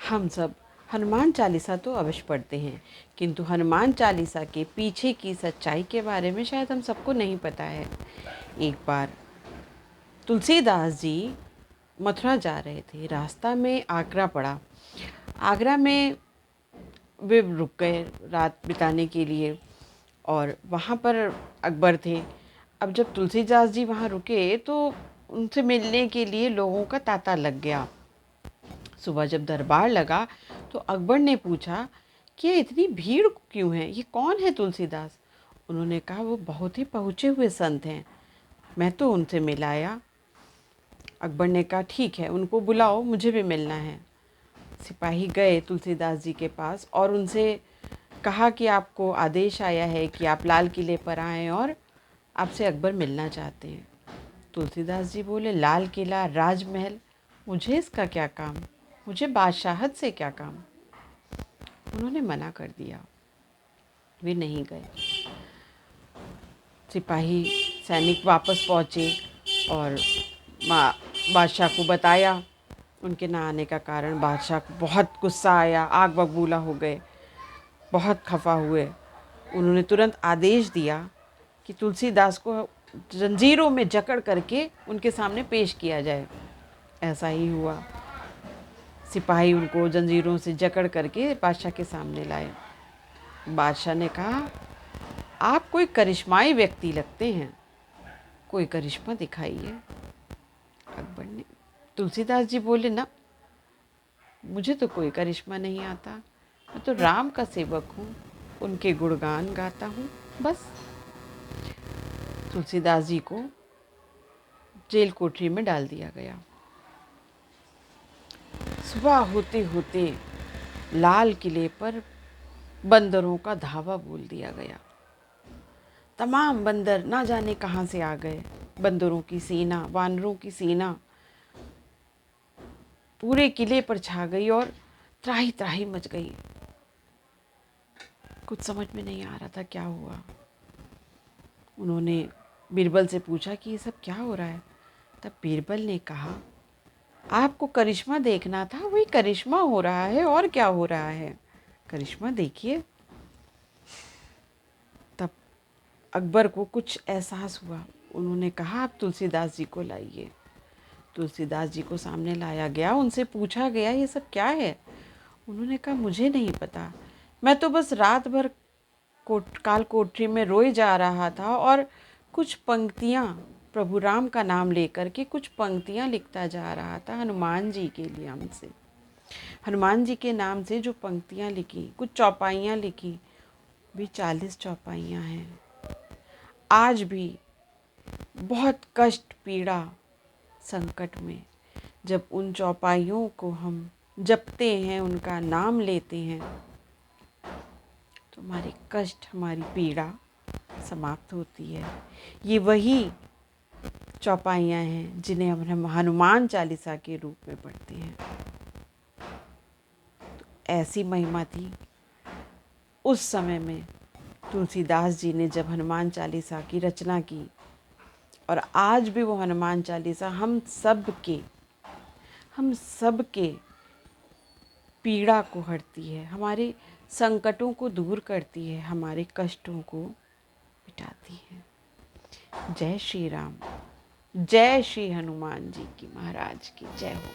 हम सब हनुमान चालीसा तो अवश्य पढ़ते हैं, किंतु हनुमान चालीसा के पीछे की सच्चाई के बारे में शायद हम सबको नहीं पता है। एक बार तुलसीदास जी मथुरा जा रहे थे, रास्ता में आगरा पड़ा। आगरा में वे रुक गए रात बिताने के लिए, और वहाँ पर अकबर थे। अब जब तुलसीदास जी वहाँ रुके तो उनसे मिलने के लिए लोगों का तांता लग गया। सुबह जब दरबार लगा तो अकबर ने पूछा कि ये इतनी भीड़ क्यों है, ये कौन है तुलसीदास? उन्होंने कहा वो बहुत ही पहुँचे हुए संत हैं, मैं तो उनसे मिल आया। अकबर ने कहा ठीक है, उनको बुलाओ, मुझे भी मिलना है। सिपाही गए तुलसीदास जी के पास और उनसे कहा कि आपको आदेश आया है कि आप लाल किले पर आएँ और आपसे अकबर मिलना चाहते हैं। तुलसीदास जी बोले, लाल किला, राजमहल, मुझे इसका क्या काम, मुझे बादशाहत से क्या काम। उन्होंने मना कर दिया, वे नहीं गए। सिपाही सैनिक वापस पहुँचे और बादशाह को बताया उनके ना आने का कारण। बादशाह को बहुत गुस्सा आया, आग बबूला हो गए, बहुत खफा हुए। उन्होंने तुरंत आदेश दिया कि तुलसीदास को जंजीरों में जकड़ करके उनके सामने पेश किया जाए। ऐसा ही हुआ, सिपाही उनको जंजीरों से जकड़ करके बादशाह के सामने लाए। बादशाह ने कहा, आप कोई करिश्माई व्यक्ति लगते हैं, कोई करिश्मा दिखाइए। अकबर ने, तुलसीदास जी बोले, ना, मुझे तो कोई करिश्मा नहीं आता, मैं तो राम का सेवक हूँ, उनके गुणगान गाता हूँ, बस। तुलसीदास जी को जेल कोठरी में डाल दिया गया। सुबह होते होते लाल किले पर बंदरों का धावा बोल दिया गया। तमाम बंदर ना जाने कहाँ से आ गए। बंदरों की सेना, वानरों की सेना पूरे किले पर छा गई और त्राही त्राही मच गई। कुछ समझ में नहीं आ रहा था क्या हुआ। उन्होंने बीरबल से पूछा कि ये सब क्या हो रहा है। तब बीरबल ने कहा, आपको करिश्मा देखना था, वही करिश्मा हो रहा है, और क्या हो रहा है, करिश्मा देखिए। तब अकबर को कुछ एहसास हुआ। उन्होंने कहा, आप तुलसीदास जी को लाइए। तुलसीदास जी को सामने लाया गया, उनसे पूछा गया, ये सब क्या है? उन्होंने कहा, मुझे नहीं पता, मैं तो बस रात भर काल कोठरी में रोए जा रहा था और कुछ पंक्तियाँ, प्रभु राम का नाम लेकर के कुछ पंक्तियाँ लिखता जा रहा था हनुमान जी के लिए। हमसे हनुमान जी के नाम से जो पंक्तियाँ लिखी, कुछ चौपाइयाँ लिखी, भी 40 चौपाइयाँ हैं। आज भी बहुत कष्ट, पीड़ा, संकट में जब उन चौपाइयों को हम जपते हैं, उनका नाम लेते हैं, तो हमारे कष्ट, हमारी पीड़ा समाप्त होती है। ये वही चौपाइयाँ हैं जिन्हें हम हनुमान चालीसा के रूप में पढ़ते हैं। तो ऐसी महिमा थी उस समय में। तुलसीदास जी ने जब हनुमान चालीसा की रचना की, और आज भी वो हनुमान चालीसा हम सब के पीड़ा को हरती है, हमारे संकटों को दूर करती है, हमारे कष्टों को मिटाती है। जय श्री राम, जय श्री हनुमान जी की महाराज की जय हो।